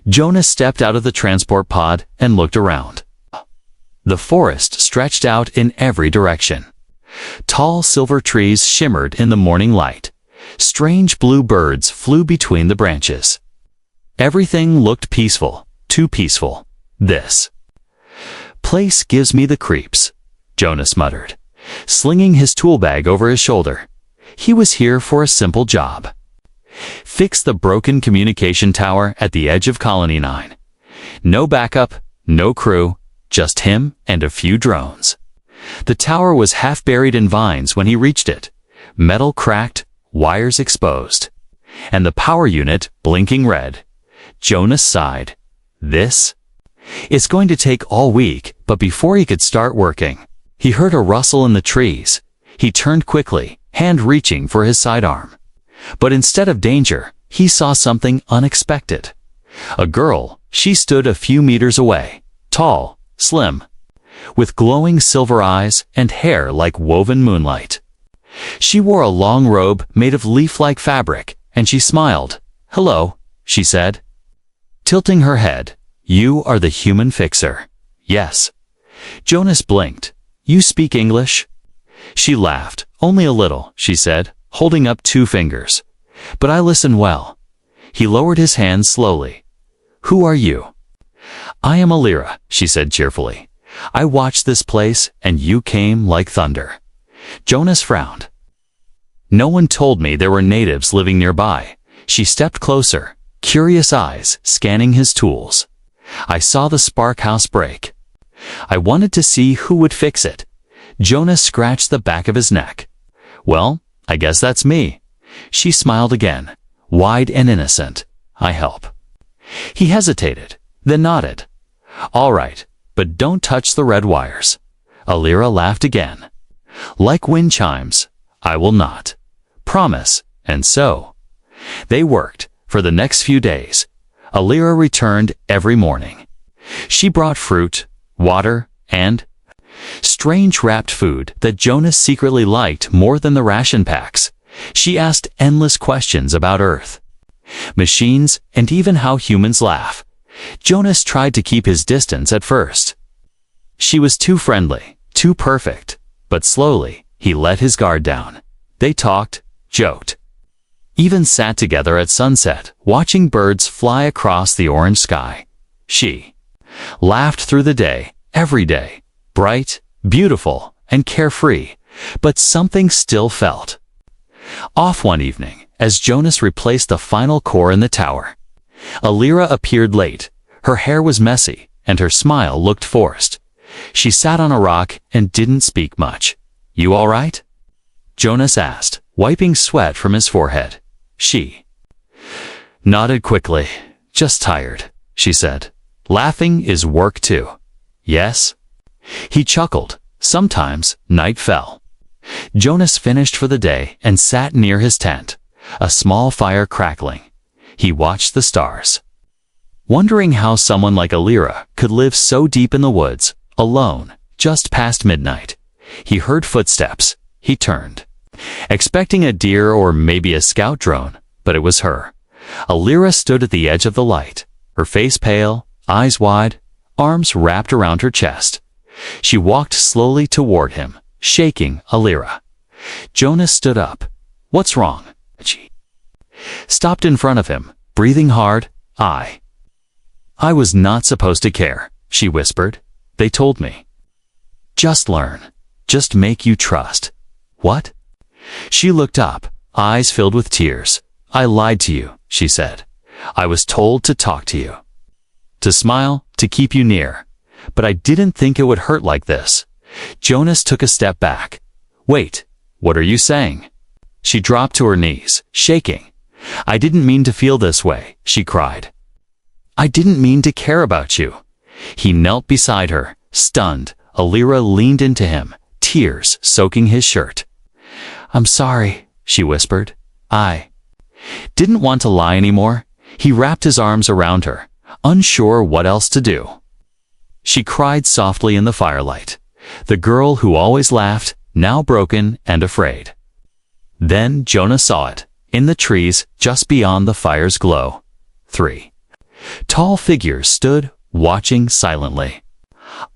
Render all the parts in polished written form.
Jonas stepped out of the transport pod and looked around. The forest stretched out in every direction. Tall silver trees shimmered in the morning light. Strange blue birds flew between the branches. Everything looked peaceful, too peaceful. This place gives me the creeps, Jonas muttered, slinging his tool bag over his shoulder. He was here for a simple job. Fix the broken communication tower at the edge of Colony 9. No backup, no crew, just him and a few drones. The tower was half buried in vines when he reached it, metal cracked, wires exposed, and the power unit blinking red. Jonas sighed. This? It's going to take all week, but before he could start working, he heard a rustle in the trees. He turned quickly, hand reaching for his sidearm. But instead of danger, he saw something unexpected. A girl. She stood a few meters away, tall, slim, with glowing silver eyes and hair like woven moonlight. She wore a long robe made of leaf-like fabric, and she smiled. "Hello," she said, tilting her head. "You are the human fixer." "Yes." Jonas blinked. "You speak English?" She laughed. "Only a little," she said, holding up 2 fingers. "But I listen well." He lowered his hands slowly. "Who are you?" "I am Alira," she said cheerfully. "I watched this place, and you came like thunder." Jonas frowned. "No one told me there were natives living nearby." She stepped closer, curious eyes scanning his tools. "I saw the spark house break. I wanted to see who would fix it." Jonas scratched the back of his neck. "Well, I guess that's me." She smiled again, wide and innocent. "I help." He hesitated, then nodded. "All right, but don't touch the red wires." Alira laughed again. "Like wind chimes, I will not." "Promise." And so they worked for the next few days. Alira returned every morning. She brought fruit, water, and strange wrapped food that Jonas secretly liked more than the ration packs. She asked endless questions about Earth, machines, and even how humans laugh. Jonas tried to keep his distance at first. She was too friendly, too perfect, but slowly he let his guard down. They talked, joked, even sat together at sunset, watching birds fly across the orange sky. She laughed through the day, every day, bright, beautiful, and carefree, but something still felt off one evening as Jonas replaced the final core in the tower. Alira appeared late. Her hair was messy, and her smile looked forced. She sat on a rock and didn't speak much. "You all right?" Jonas asked, wiping sweat from his forehead. She nodded quickly. "Just tired," she said. "Laughing is work too." "Yes?" He chuckled. Sometimes night fell. Jonas finished for the day and sat near his tent, a small fire crackling. He watched the stars, wondering how someone like Alira could live so deep in the woods, alone. Just past midnight, he heard footsteps. He turned, expecting a deer or maybe a scout drone, but it was her. Alira stood at the edge of the light, her face pale, eyes wide, arms wrapped around her chest. She walked slowly toward him, shaking Alira. Jonas stood up. "What's wrong?" She stopped in front of him, breathing hard. I was not supposed to care," she whispered. "They told me. Just learn. Just make you trust." "What?" She looked up, eyes filled with tears. "I lied to you," she said. "I was told to talk to you, to smile, to keep you near. But I didn't think it would hurt like this." Jonas took a step back. "Wait, what are you saying?" She dropped to her knees, shaking. "I didn't mean to feel this way," she cried. "I didn't mean to care about you." He knelt beside her, stunned. Alira leaned into him, tears soaking his shirt. "I'm sorry," she whispered. "I didn't want to lie anymore." He wrapped his arms around her, unsure what else to do. She cried softly in the firelight. The girl who always laughed, now broken and afraid. Then Jonas saw it, in the trees just beyond the fire's glow. 3. Tall figures stood, watching silently.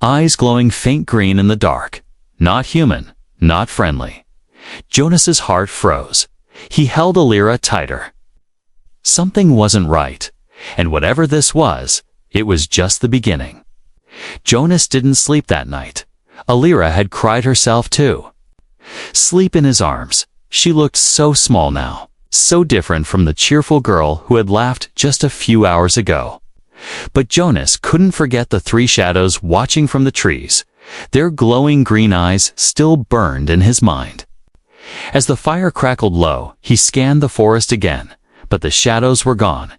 Eyes glowing faint green in the dark. Not human, not friendly. Jonas's heart froze. He held Alira tighter. Something wasn't right, and whatever this was, it was just the beginning. Jonas didn't sleep that night. Alira had cried herself too. Sleep in his arms. She looked so small now, so different from the cheerful girl who had laughed just a few hours ago. But Jonas couldn't forget the three shadows watching from the trees. Their glowing green eyes still burned in his mind. As the fire crackled low, he scanned the forest again, but the shadows were gone.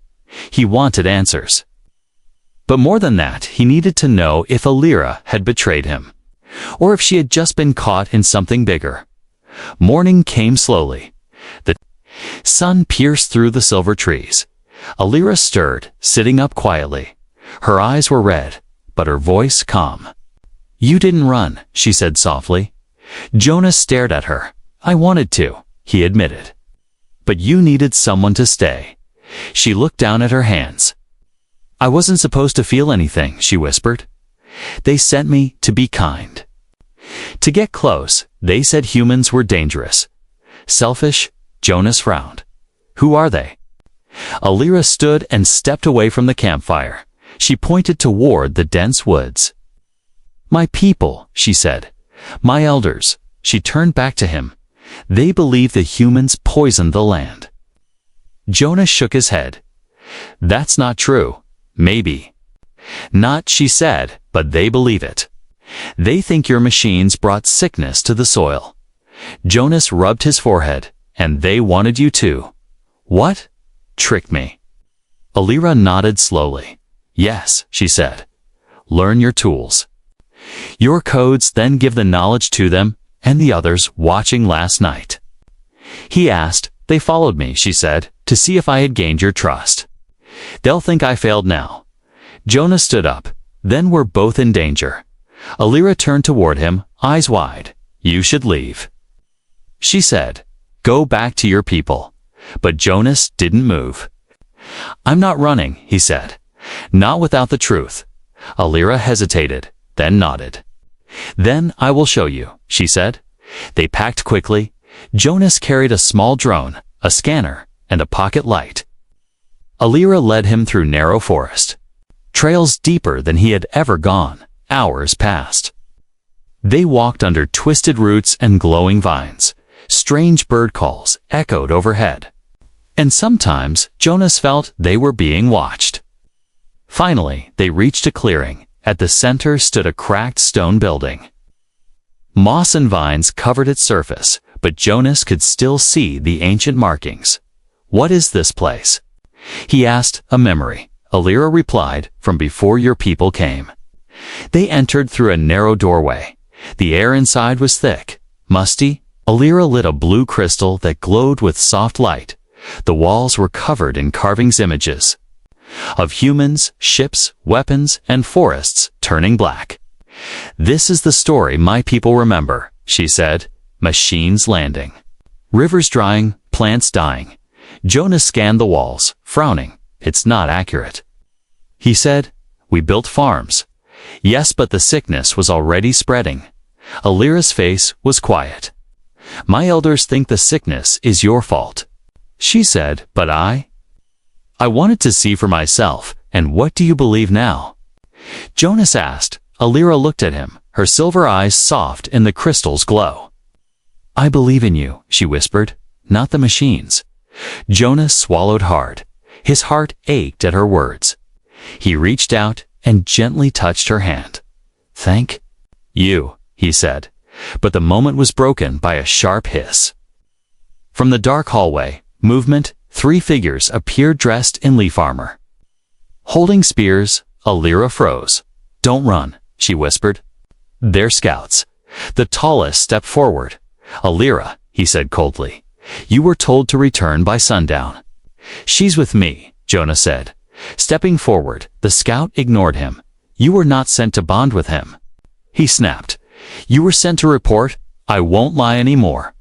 He wanted answers. But more than that, he needed to know if Alira had betrayed him, or if she had just been caught in something bigger. Morning came slowly. The sun pierced through the silver trees. Alira stirred, sitting up quietly. Her eyes were red, but her voice calm. "You didn't run," she said softly. Jonas stared at her. "I wanted to," he admitted. "But you needed someone to stay." She looked down at her hands. "I wasn't supposed to feel anything," she whispered. "They sent me to be kind. To get close, they said humans were dangerous. Selfish." Jonas frowned. "Who are they?" Alira stood and stepped away from the campfire. She pointed toward the dense woods. "My people," she said. "My elders." She turned back to him. "They believe the humans poisoned the land." Jonas shook his head. "That's not true." "Maybe." "Not," she said, "but they believe it. They think your machines brought sickness to the soil." Jonas rubbed his forehead. "And they wanted you too." "What?" "Tricked me." Alira nodded slowly. "Yes," she said. "Learn your tools. Your codes, then give the knowledge to them and the others watching last night." He asked. "They followed me," she said, "to see if I had gained your trust. They'll think I failed now." Jonas stood up. "Then we're both in danger." Alira turned toward him, eyes wide. "You should leave," she said. "Go back to your people." But Jonas didn't move. "I'm not running," he said. "Not without the truth." Alira hesitated, then nodded. "Then I will show you," she said. They packed quickly. Jonas carried a small drone, a scanner, and a pocket light. Alira led him through narrow forest. Trails deeper than he had ever gone. Hours passed. They walked under twisted roots and glowing vines. Strange bird calls echoed overhead. And sometimes Jonas felt they were being watched. Finally, they reached a clearing. At the center stood a cracked stone building. Moss and vines covered its surface, but Jonas could still see the ancient markings. "What is this place?" he asked. "A memory," Alira replied, "from before your people came." They entered through a narrow doorway. The air inside was thick, musty. Alira lit a blue crystal that glowed with soft light. The walls were covered in carvings, images of humans, ships, weapons, and forests turning black. "This is the story my people remember," she said. "Machines landing, rivers drying, plants dying." Jonas scanned the walls, frowning. "It's not accurate." He said, "We built farms." "Yes, but the sickness was already spreading." Alira's face was quiet. "My elders think the sickness is your fault," she said, "but I wanted to see for myself. And what do you believe now?" Jonas asked. Alira looked at him, her silver eyes soft in the crystal's glow. "I believe in you," she whispered, "not the machines." Jonas swallowed hard. His heart ached at her words. He reached out and gently touched her hand. "Thank you," he said, but the moment was broken by a sharp hiss. From the dark hallway, movement, three figures appeared dressed in leaf armor. Holding spears, Alira froze. "Don't run," she whispered. "They're scouts." The tallest stepped forward. "Alira," he said coldly, "you were told to return by sundown." "She's with me," Jonas said. Stepping forward, the scout ignored him. "You were not sent to bond with him." He snapped. "You were sent to report." "I won't lie anymore,"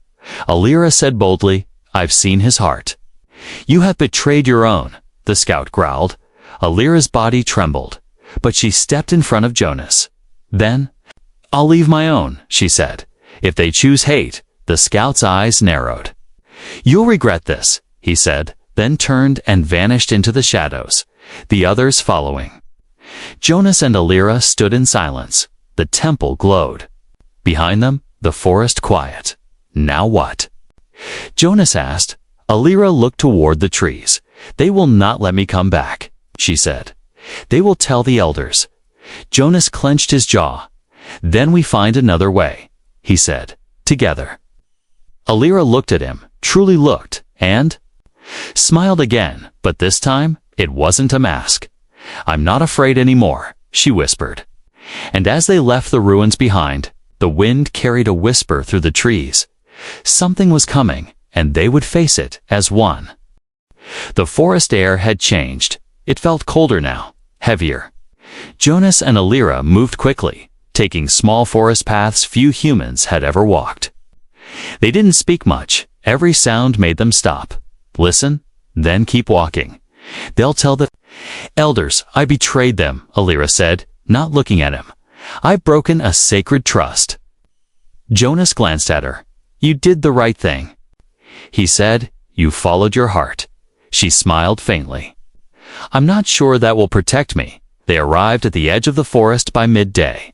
Alira said boldly. "I've seen his heart." "You have betrayed your own," the scout growled. Alira's body trembled, but she stepped in front of Jonas. Then, "I'll leave my own," she said. "If they choose hate." The scout's eyes narrowed. "You'll regret this," he said, then turned and vanished into the shadows, the others following. Jonas and Alira stood in silence. The temple glowed. Behind them, the forest quiet. Now what? Jonas asked. Alira looked toward the trees. "They will not let me come back," she said. "They will tell the elders." Jonas clenched his jaw. "Then we find another way," he said. "Together." Alira looked at him, truly looked, and smiled again, but this time it wasn't a mask. "I'm not afraid anymore," she whispered. And as they left the ruins behind, the wind carried a whisper through the trees. Something was coming, and they would face it as one. The forest air had changed. It felt colder now, heavier. Jonas and Alira moved quickly, taking small forest paths few humans had ever walked. They didn't speak much. Every sound made them stop. Listen, then keep walking. "They'll tell the elders I betrayed them," Alira said, not looking at him. "I've broken a sacred trust." Jonas glanced at her. "You did the right thing." He said, "You followed your heart." She smiled faintly. "I'm not sure that will protect me." They arrived at the edge of the forest by midday.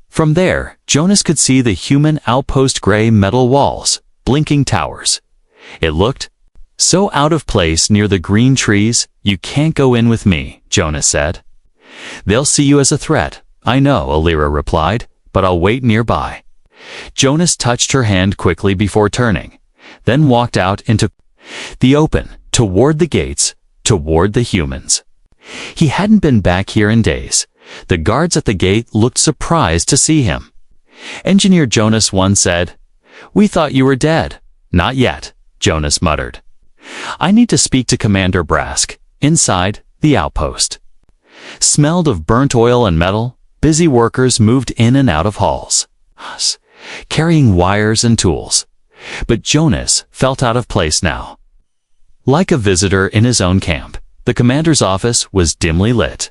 From there, Jonas could see the human outpost gray metal walls, blinking towers. It looked so out of place near the green trees. "You can't go in with me," Jonas said. "They'll see you as a threat." "I know," Alira replied, "but I'll wait nearby." Jonas touched her hand quickly before turning, then walked out into the open, toward the gates, toward the humans. He hadn't been back here in days. The guards at the gate looked surprised to see him. Engineer Jonas once said, "We thought you were dead." "Not yet," Jonas muttered. "I need to speak to Commander Brask." Inside, the outpost smelled of burnt oil and metal. Busy workers moved in and out of halls, carrying wires and tools. But Jonas felt out of place now. Like a visitor in his own camp, the commander's office was dimly lit.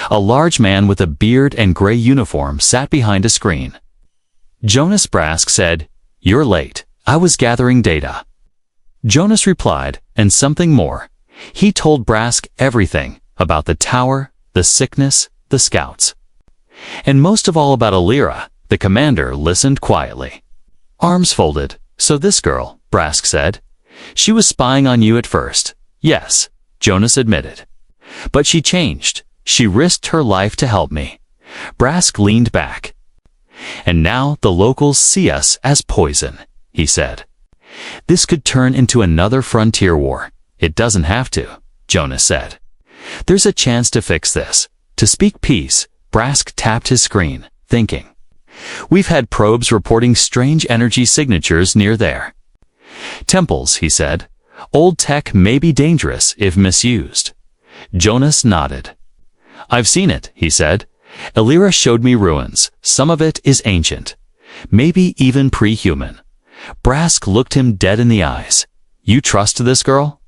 A large man with a beard and gray uniform sat behind a screen. Jonas Brask said, "You're late. I was gathering data." Jonas replied, and something more. He told Brask everything about the tower, the sickness, the scouts. And most of all about Alira. The commander listened quietly. Arms folded. "So this girl," Brask said. "She was spying on you at first." "Yes," Jonas admitted. "But she changed. She risked her life to help me." Brask leaned back. "And now the locals see us as poison," he said. "This could turn into another frontier war." "It doesn't have to," Jonas said. "There's a chance to fix this." To speak peace, Brask tapped his screen, thinking. "We've had probes reporting strange energy signatures near there." "Temples," he said. "Old tech may be dangerous if misused." Jonas nodded. "I've seen it," he said. "Alira showed me ruins. Some of it is ancient. Maybe even pre-human." Brask looked him dead in the eyes. "You trust this girl?"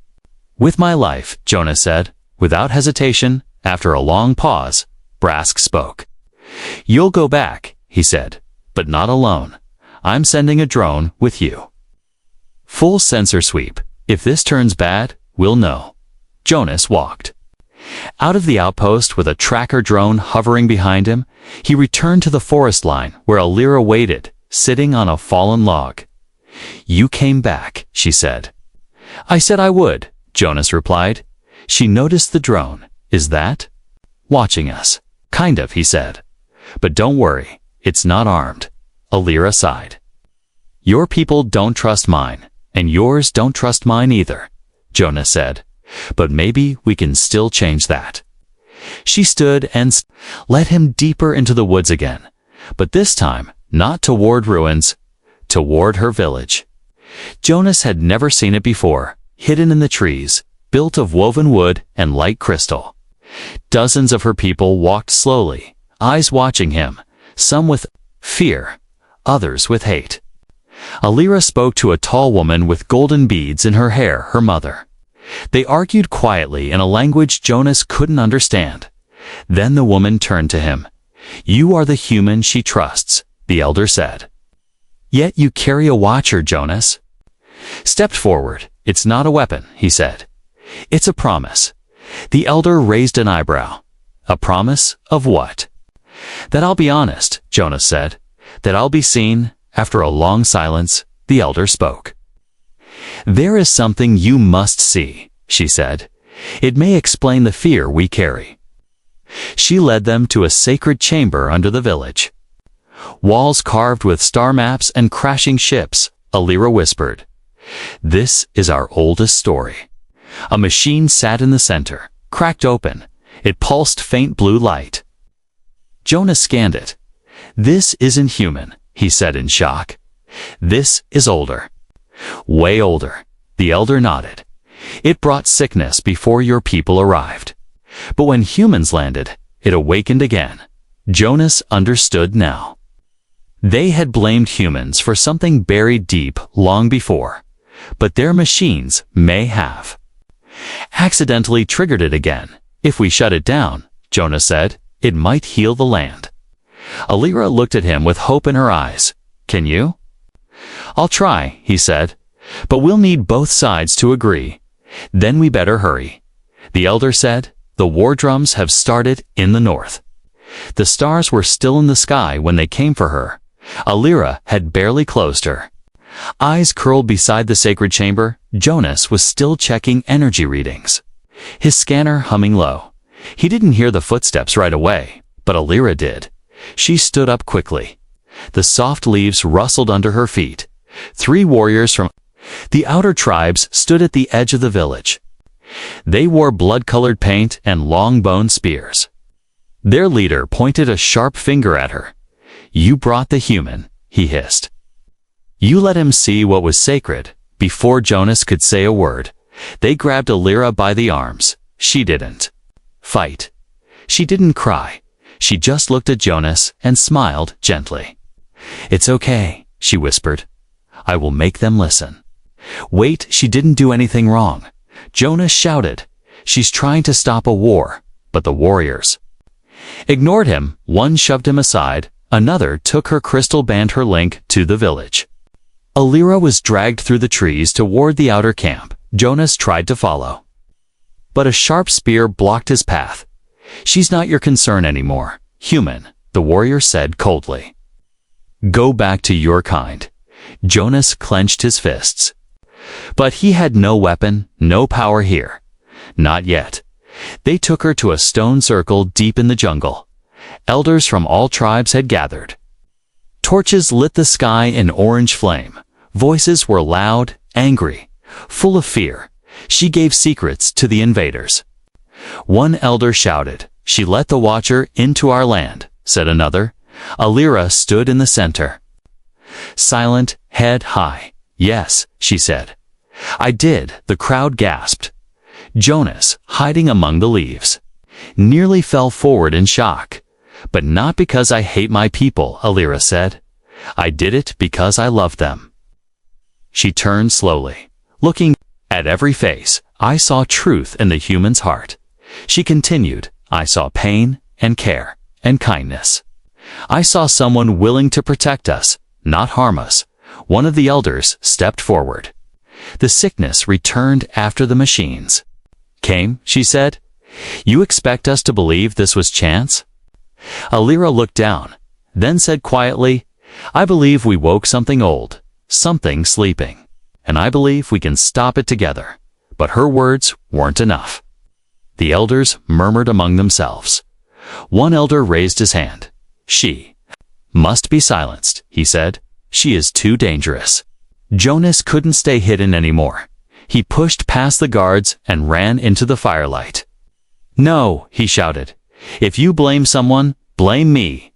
"With my life," Jonas said. Without hesitation, after a long pause, Brask spoke. "You'll go back," he said, "but not alone. I'm sending a drone with you. Full sensor sweep. If this turns bad, we'll know." Jonas walked out of the outpost with a tracker drone hovering behind him. He returned to the forest line where Alira waited, sitting on a fallen log. "You came back," she said. "I said I would," Jonas replied. She noticed the drone. "Is that watching us?" "Kind of," he said. "But don't worry, it's not armed." Alira sighed. "Your people don't trust mine, and yours don't trust mine either," Jonas said. "But maybe we can still change that." She stood and led him deeper into the woods again, but this time not toward ruins, toward her village. Jonas had never seen it before, hidden in the trees, built of woven wood and light crystal. Dozens of her people walked slowly, eyes watching him, some with fear, others with hate. Alira spoke to a tall woman with golden beads in her hair, her mother. They argued quietly in a language Jonas couldn't understand. Then the woman turned to him. "You are the human she trusts," the elder said. "Yet you carry a watcher, Jonas." Stepped forward. "It's not a weapon," he said. "It's a promise." The elder raised an eyebrow. "A promise of what?" "That I'll be honest," Jonas said. "That I'll be seen." After a long silence, the elder spoke. "There is something you must see," she said. "It may explain the fear we carry." She led them to a sacred chamber under the village. Walls carved with star maps and crashing ships, Alira whispered. "This is our oldest story." A machine sat in the center, cracked open. It pulsed faint blue light. Jonas scanned it. "This isn't human," he said in shock. "This is older." "Way older." The elder nodded. "It brought sickness before your people arrived. But when humans landed, it awakened again." Jonas understood now. They had blamed humans for something buried deep long before, but their machines may have accidentally triggered it again. "If we shut it down," Jonas said, "it might heal the land." Alira looked at him with hope in her eyes. "Can you?" "I'll try," he said, "but we'll need both sides to agree. Then we better hurry." The elder said, "The war drums have started in the north." The stars were still in the sky when they came for her. Alira had barely closed her eyes. Curled beside the sacred chamber, Jonas was still checking energy readings, his scanner humming low. He didn't hear the footsteps right away, but Alira did. She stood up quickly. The soft leaves rustled under her feet. 3 warriors from the outer tribes stood at the edge of the village. They wore blood-colored paint and long-boned spears. Their leader pointed a sharp finger at her. "You brought the human," he hissed. "You let him see what was sacred." Before Jonas could say a word, they grabbed Alira by the arms. She didn't fight. She didn't cry. She just looked at Jonas and smiled gently. "It's okay," she whispered. "I will make them listen." "Wait, she didn't do anything wrong." Jonas shouted. "She's trying to stop a war." But the warriors ignored him. One shoved him aside. Another took her crystal band, her link to the village. Alira was dragged through the trees toward the outer camp. Jonas tried to follow, but a sharp spear blocked his path. "She's not your concern anymore, human," the warrior said coldly. "Go back to your kind." Jonas clenched his fists. But he had no weapon, no power here. Not yet. They took her to a stone circle deep in the jungle. Elders from all tribes had gathered. Torches lit the sky in orange flame. Voices were loud, angry, full of fear. She gave secrets to the invaders. One elder shouted, "She let the watcher into our land," said another. Alira stood in the center, silent, head high. "Yes," she said. "I did," the crowd gasped. Jonas, hiding among the leaves, nearly fell forward in shock. "But not because I hate my people," Alira said. "I did it because I loved them." She turned slowly, looking at every face. "I saw truth in the human's heart." She continued, "I saw pain and care and kindness. I saw someone willing to protect us, not harm us." One of the elders stepped forward. "The sickness returned after the machines came," she said. "You expect us to believe this was chance?" Alira looked down, then said quietly, "I believe we woke something old, something sleeping, and I believe we can stop it together." But her words weren't enough. The elders murmured among themselves. One elder raised his hand. "She must be silenced," he said. "She is too dangerous." Jonas couldn't stay hidden anymore. He pushed past the guards and ran into the firelight. "No," he shouted. "If you blame someone, blame me."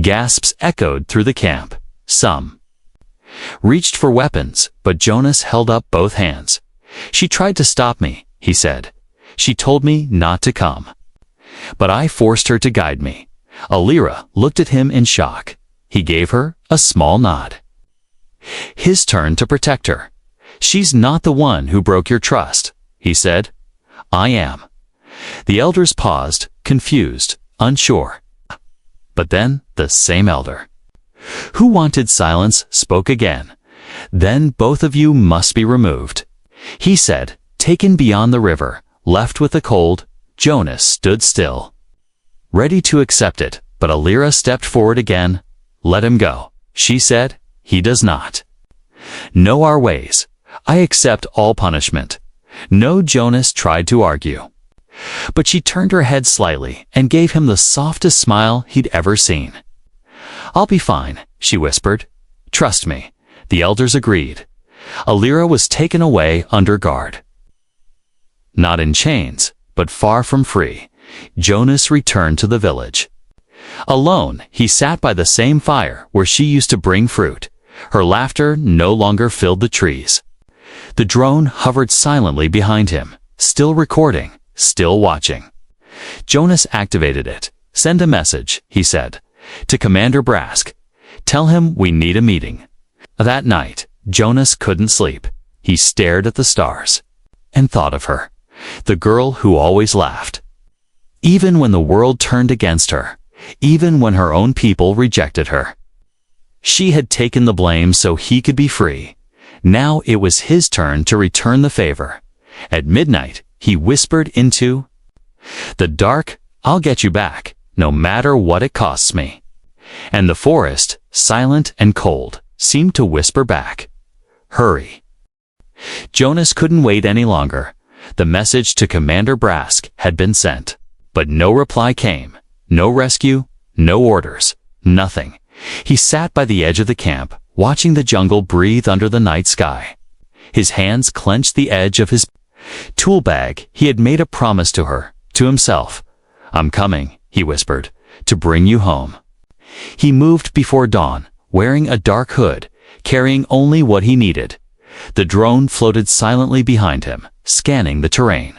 Gasps echoed through the camp. Some reached for weapons, but Jonas held up both hands. "She tried to stop me," he said. "She told me not to come, but I forced her to guide me." Alira looked at him in shock. He gave her a small nod. His turn to protect her. "She's not the one who broke your trust." he said. I am. The elders paused, confused, unsure. But then the same elder, who wanted silence, spoke again. Then both of you must be removed. He said, taken beyond the river, left with the cold. Jonas stood still, ready to accept it, but Alira stepped forward again. Let him go, she said. He does not know our ways. I accept all punishment. No, Jonas tried to argue, but she turned her head slightly and gave him the softest smile he'd ever seen. I'll be fine, she whispered. Trust me. The elders agreed. Alira was taken away under guard. Not in chains, but far from free, Jonas returned to the village. Alone, he sat by the same fire where she used to bring fruit. Her laughter no longer filled the trees. The drone hovered silently behind him, still recording, still watching. Jonas activated it. Send a message, he said, to Commander Brask. Tell him we need a meeting. That night, Jonas couldn't sleep. He stared at the stars and thought of her, the girl who always laughed. Even when the world turned against her, even when her own people rejected her. She had taken the blame so he could be free. Now it was his turn to return the favor. At midnight, he whispered into the dark, I'll get you back, no matter what it costs me. And the forest, silent and cold, seemed to whisper back, hurry. Jonas couldn't wait any longer. The message to Commander Brask had been sent, but no reply came. No rescue, no orders, nothing. He sat by the edge of the camp, watching the jungle breathe under the night sky. His hands clenched the edge of his tool bag. He had made a promise to her, to himself. I'm coming, he whispered, to bring you home. He moved before dawn, wearing a dark hood, carrying only what he needed. The drone floated silently behind him, scanning the terrain.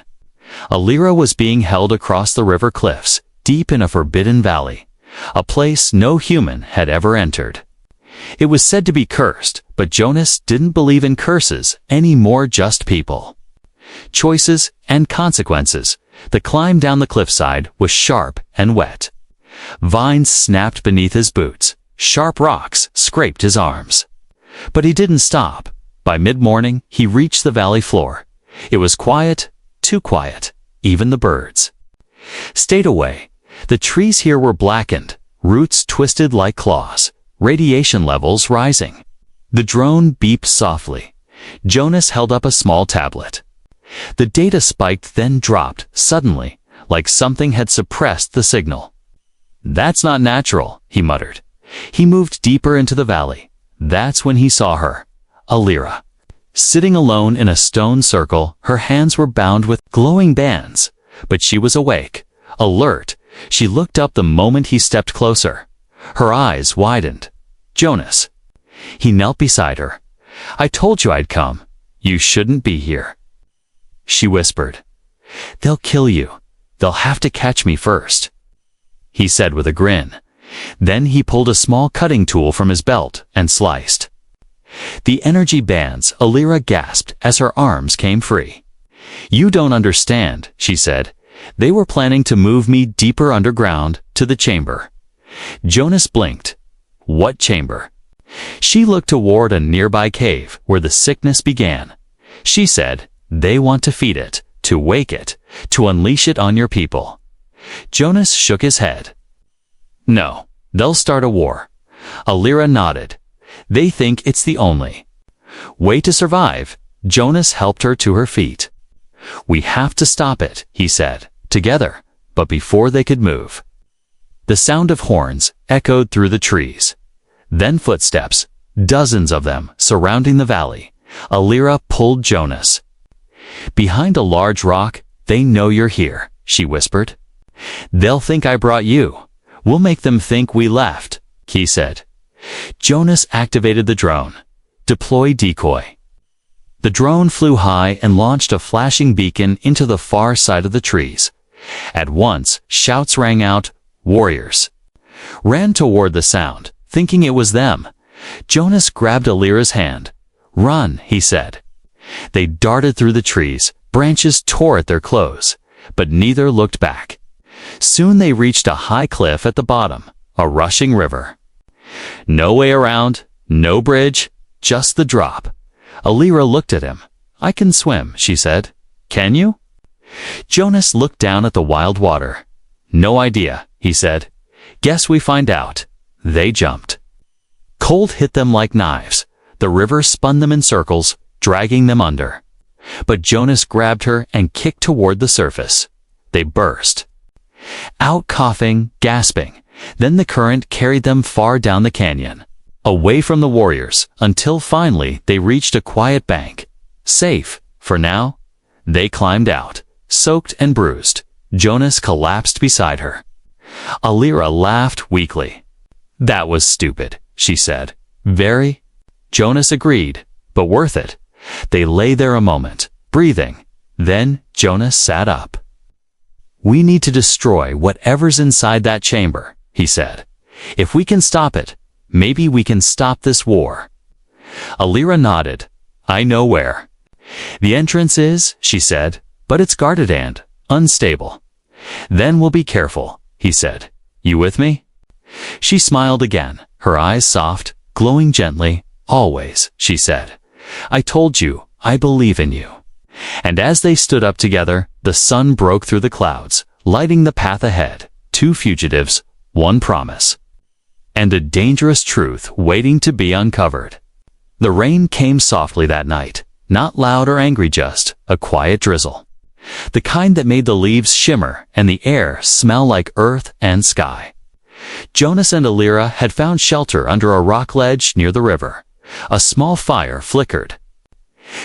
Alira was being held across the river cliffs, deep in a forbidden valley, a place no human had ever entered. It was said to be cursed, but Jonas didn't believe in curses any more, just people. Choices and consequences. The climb down the cliffside was sharp and wet. Vines snapped beneath his boots. Sharp rocks scraped his arms. But he didn't stop. By mid-morning, he reached the valley floor. It was quiet, too quiet. Even the birds stayed away. The trees here were blackened, roots twisted like claws, radiation levels rising. The drone beeped softly. Jonas held up a small tablet. The data spiked, then dropped, suddenly, like something had suppressed the signal. That's not natural, he muttered. He moved deeper into the valley. That's when he saw her, Alira, sitting alone in a stone circle. Her hands were bound with glowing bands, but she was awake, alert. She looked up the moment he stepped closer. Her eyes widened. Jonas. He knelt beside her. I told you I'd come. You shouldn't be here. She whispered. They'll kill you. They'll have to catch me first, he said with a grin. Then he pulled a small cutting tool from his belt and sliced the energy bands. Alira gasped as her arms came free. You don't understand, she said. They were planning to move me deeper underground, to the chamber. Jonas blinked. What chamber? She looked toward a nearby cave where the sickness began. She said, they want to feed it, to wake it, to unleash it on your people. Jonas shook his head. No, they'll start a war. Alira nodded. They think it's the only way to survive. Jonas helped her to her feet. We have to stop it, he said, together, but before they could move. The sound of horns echoed through the trees. Then footsteps, dozens of them surrounding the valley. Alira pulled Jonas. Behind a large rock, they know you're here, she whispered. They'll think I brought you. We'll make them think we left, he said. Jonas activated the drone. Deploy decoy. The drone flew high and launched a flashing beacon into the far side of the trees. At once, shouts rang out. Warriors ran toward the sound, thinking it was them. Jonas grabbed Alira's hand. Run, he said. They darted through the trees, Branches tore at their clothes, but neither looked back. Soon they reached a high cliff at the bottom, a rushing river. No way around, no bridge, just the drop. Alira looked at him. "I can swim," she said. "Can you?" Jonas looked down at the wild water. "No idea," he said. "Guess we find out." They jumped. Cold hit them like knives. The river spun them in circles, dragging them under. But Jonas grabbed her and kicked toward the surface. They burst out, coughing, gasping. Then the current carried them far down the canyon, away from the warriors, until finally they reached a quiet bank. Safe, for now. They climbed out, soaked and bruised. Jonas collapsed beside her. Alira laughed weakly. "That was stupid," she said. "Very." Jonas agreed, "but worth it." They lay there a moment, breathing. Then Jonas sat up. "We need to destroy whatever's inside that chamber," he said. "If we can stop it, maybe we can stop this war." Alira nodded. "I know where." "The entrance is," she said, "but it's guarded and unstable." "Then we'll be careful," he said. "You with me?" She smiled again, her eyes soft, glowing gently. "Always," she said. "I told you, I believe in you." And as they stood up together, the sun broke through the clouds, lighting the path ahead. 2 fugitives, 1 promise, and a dangerous truth waiting to be uncovered. The rain came softly that night, not loud or angry, just a quiet drizzle. The kind that made the leaves shimmer and the air smell like earth and sky. Jonas and Alira had found shelter under a rock ledge near the river. A small fire flickered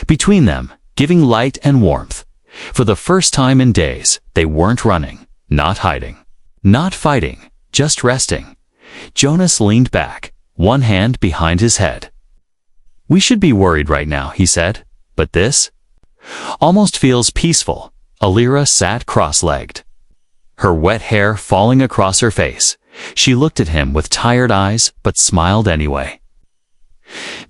between them, giving light and warmth. For the first time in days, they weren't running, not hiding, not fighting, just resting. Jonas leaned back, one hand behind his head. "We should be worried right now," he said, "but this almost feels peaceful." Alira sat cross-legged, her wet hair falling across her face. She looked at him with tired eyes, but smiled anyway.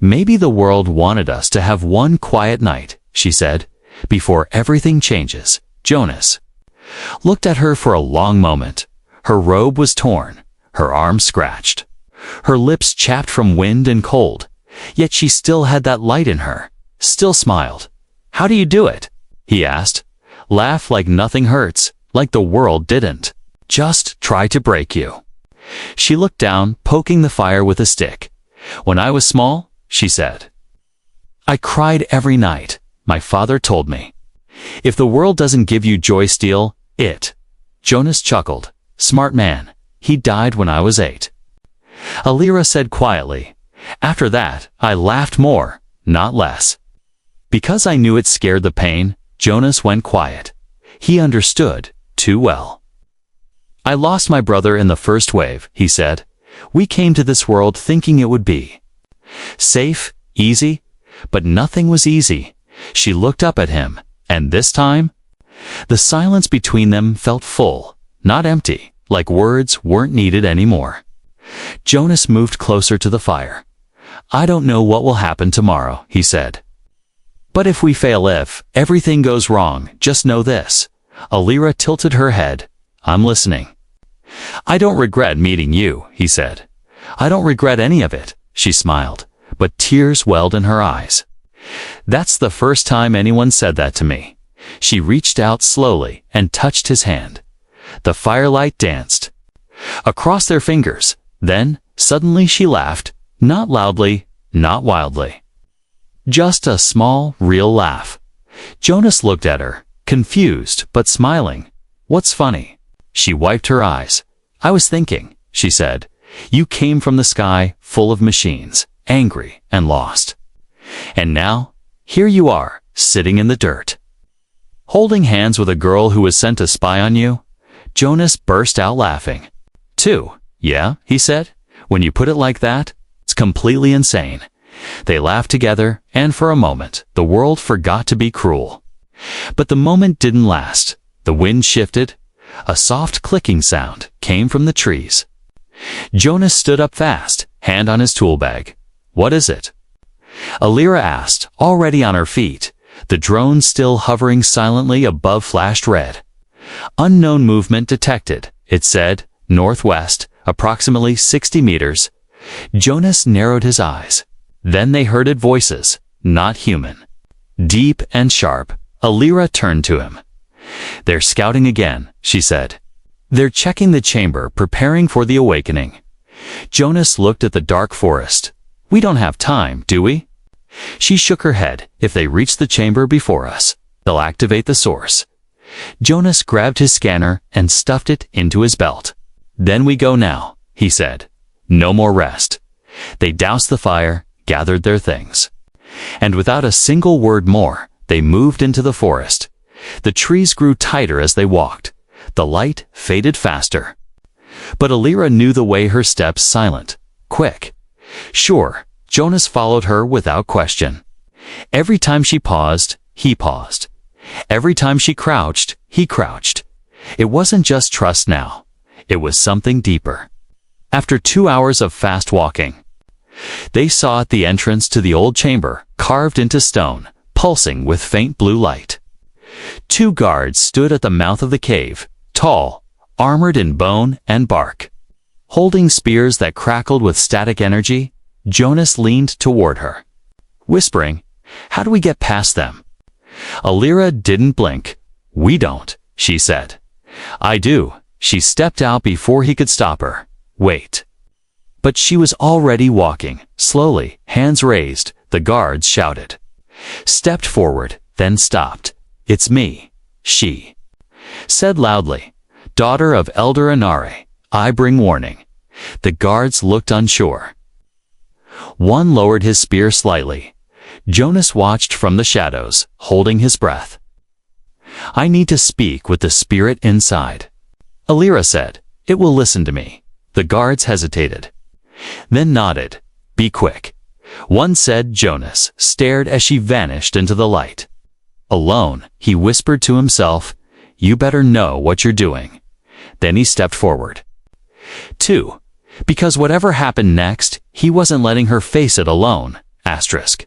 "Maybe the world wanted us to have one quiet night," she said, "before everything changes." Jonas looked at her for a long moment. Her robe was torn, her arms scratched, her lips chapped from wind and cold, yet she still had that light in her, still smiled. "How do you do it?" he asked. "Laugh like nothing hurts, like the world didn't just try to break you." She looked down, poking the fire with a stick. "When I was small," she said, "I cried every night. My father told me, if the world doesn't give you joy, steal it." Jonas chuckled. "Smart man. He died when I was 8. Alira said quietly, "After that, I laughed more, not less. Because I knew it scared the pain." Jonas went quiet. He understood too well. "I lost my brother in the first wave," he said. "We came to this world thinking it would be safe, easy, but nothing was easy." She looked up at him, and this time, the silence between them felt full, not empty, like words weren't needed anymore. Jonas moved closer to the fire. "I don't know what will happen tomorrow," he said. "But if we fail, if everything goes wrong, just know this." Alira tilted her head. "I'm listening." "I don't regret meeting you," he said. "I don't regret any of it." She smiled, but tears welled in her eyes. "That's the first time anyone said that to me." She reached out slowly and touched his hand. The firelight danced across their fingers. Then, suddenly she laughed, not loudly, not wildly. Just a small, real laugh. Jonas looked at her, confused but smiling. "What's funny?" She wiped her eyes. "I was thinking," she said. "You came from the sky, full of machines, angry and lost. And now, here you are, sitting in the dirt, holding hands with a girl who was sent to spy on you." Jonas burst out laughing. "Too, yeah," he said. "When you put it like that, it's completely insane." They laughed together, and for a moment, the world forgot to be cruel. But the moment didn't last. The wind shifted. A soft clicking sound came from the trees. Jonas stood up fast, hand on his tool bag. "What is it?" Alira asked, already on her feet. The drone still hovering silently above flashed red. Unknown movement detected, it said, northwest, approximately 60 meters. Jonas narrowed his eyes. Then they heard voices, not human. Deep and sharp. Alira turned to him. "They're scouting again," she said. "They're checking the chamber, preparing for the awakening." Jonas looked at the dark forest. "We don't have time, do we?" She shook her head. "If they reach the chamber before us, they'll activate the source." Jonas grabbed his scanner and stuffed it into his belt. "Then we go now," he said. "No more rest." They doused the fire, gathered their things. And without a single word more, they moved into the forest. The trees grew tighter as they walked. The light faded faster. But Alira knew the way, her steps silent, quick. Sure, Jonas followed her without question. Every time she paused, he paused. Every time she crouched, he crouched. It wasn't just trust now. It was something deeper. After 2 hours of fast walking, they saw at the entrance to the old chamber, carved into stone, pulsing with faint blue light. 2 guards stood at the mouth of the cave, tall, armored in bone and bark. Holding spears that crackled with static energy, Jonas leaned toward her, whispering, "How do we get past them?" Alira didn't blink. "We don't," she said. "I do." She stepped out before he could stop her. "Wait." But she was already walking, slowly, hands raised. The guards shouted. Stepped forward, then stopped. "It's me," she said loudly. "Daughter of Elder Inari, I bring warning." The guards looked unsure. One lowered his spear slightly. Jonas watched from the shadows, holding his breath. "I need to speak with the spirit inside," Alira said. "It will listen to me." The guards hesitated, then nodded. "Be quick," one said. Jonas stared as she vanished into the light. Alone, he whispered to himself, "You better know what you're doing." Then he stepped forward. 2. Because whatever happened next, he wasn't letting her face it alone. Asterisk.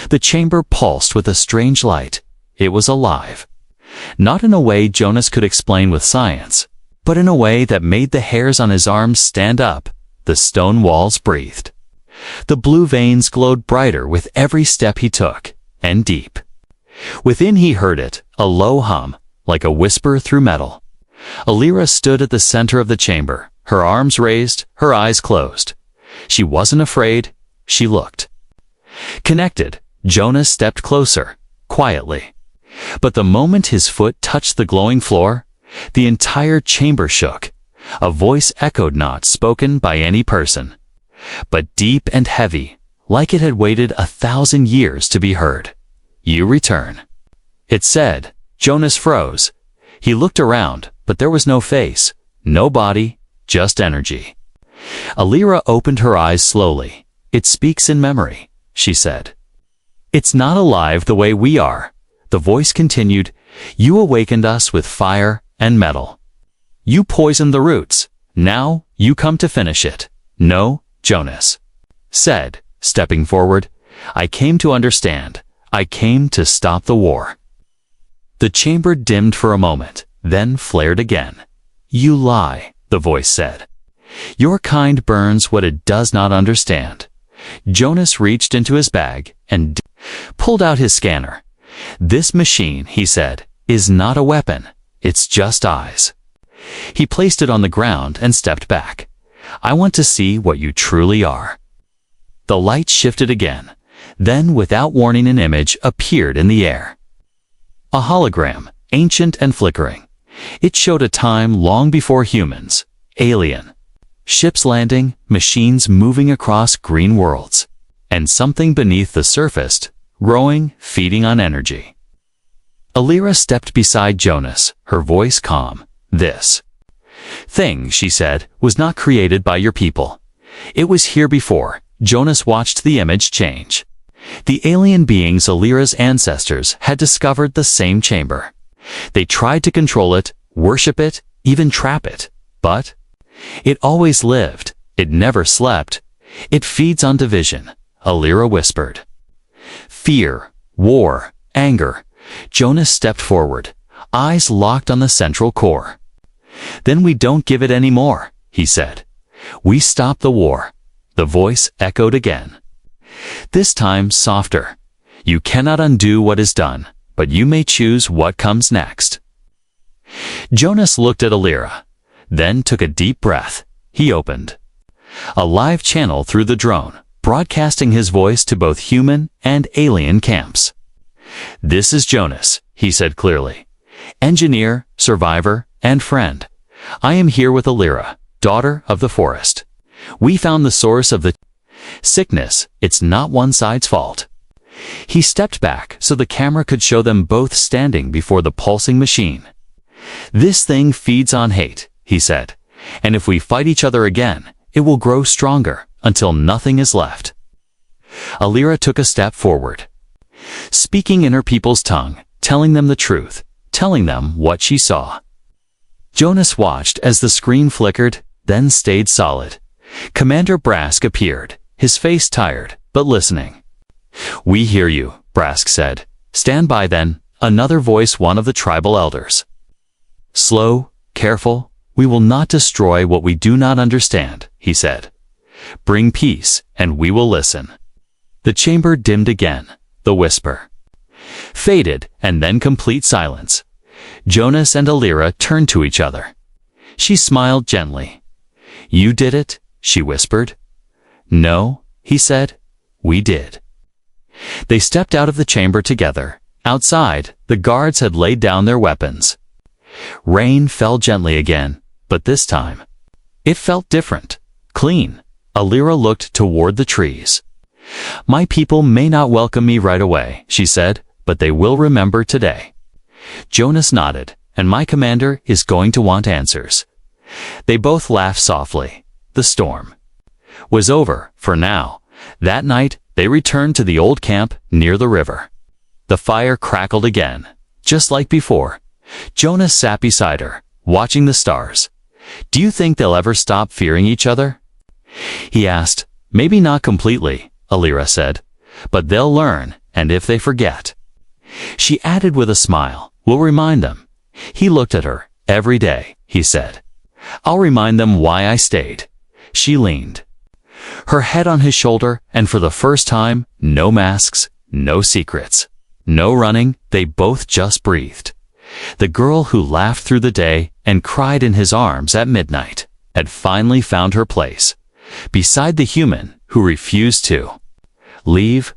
The chamber pulsed with a strange light. It was alive. Not in a way Jonas could explain with science, but in a way that made the hairs on his arms stand up. The stone walls breathed. The blue veins glowed brighter with every step he took, and deep. Within he heard it, a low hum, like a whisper through metal. Alira stood at the center of the chamber, her arms raised, her eyes closed. She wasn't afraid, she looked. Connected, Jonas stepped closer, quietly. But the moment his foot touched the glowing floor, the entire chamber shook. A voice echoed, not spoken by any person, but deep and heavy, like it had waited 1,000 years to be heard. "You return," it said. Jonas froze. He looked around, but there was no face, no body, just energy. Alira opened her eyes slowly. "It speaks in memory," she said. "It's not alive the way we are." The voice continued, "You awakened us with fire and metal. You poisoned the roots. Now you come to finish it." "No," Jonas said, stepping forward. "I came to understand. I came to stop the war." The chamber dimmed for a moment, then flared again. "You lie," the voice said. "Your kind burns what it does not understand." Jonas reached into his bag and pulled out his scanner. "This machine," he said, "is not a weapon. It's just eyes." He placed it on the ground and stepped back. "I want to see what you truly are." The light shifted again. Then, without warning, an image appeared in the air. A hologram, ancient and flickering. It showed a time long before humans. Alien. Ships landing, machines moving across green worlds. And something beneath the surface, growing, feeding on energy. Alira stepped beside Jonas, her voice calm. "This thing," she said, "was not created by your people. It was here before." Jonas watched the image change. The alien beings Alira's ancestors had discovered the same chamber. They tried to control it, worship it, even trap it. But it always lived. It never slept. "It feeds on division," Alira whispered. "Fear, war, anger. Jonas stepped forward, eyes locked on the central core. "Then we don't give it any more," he said. "We stop the war." The voice echoed again. This time softer. "You cannot undo what is done, but you may choose what comes next." Jonas looked at Alira, then took a deep breath. He opened a live channel through the drone, broadcasting his voice to both human and alien camps. "This is Jonas," he said clearly. "Engineer, survivor, and friend. I am here with Alira, daughter of the forest. We found the source of the sickness. It's not one side's fault." He stepped back so the camera could show them both standing before the pulsing machine. "This thing feeds on hate," he said, "and if we fight each other again, it will grow stronger until nothing is left." Alira took a step forward, speaking in her people's tongue, telling them the truth, telling them what she saw. Jonas watched as the screen flickered, then stayed solid. Commander Brask appeared, his face tired, but listening. "We hear you," Brask said. "Stand by then," another voice, one of the tribal elders. "Slow, careful, we will not destroy what we do not understand," he said. "Bring peace, and we will listen." The chamber dimmed again, the whisper faded, and then complete silence. Jonas and Alira turned to each other. She smiled gently. "You did it," she whispered. "No," he said. "We did." They stepped out of the chamber together. Outside, the guards had laid down their weapons. Rain fell gently again, but this time it felt different, clean. Alira looked toward the trees. "My people may not welcome me right away," she said, "but they will remember today." Jonas nodded, "And my commander is going to want answers." They both laughed softly. The storm was over, for now. That night, they returned to the old camp near the river. The fire crackled again, just like before. Jonas sat beside her, watching the stars. "Do you think they'll ever stop fearing each other?" he asked. "Maybe not completely," Alira said, "but they'll learn, and if they forget," she added with a smile, "we'll remind them." He looked at her. "Every day," he said. "I'll remind them why I stayed." She leaned her head on his shoulder, and for the first time, no masks, no secrets, no running, they both just breathed. The girl who laughed through the day and cried in his arms at midnight had finally found her place, beside the human who refused to leave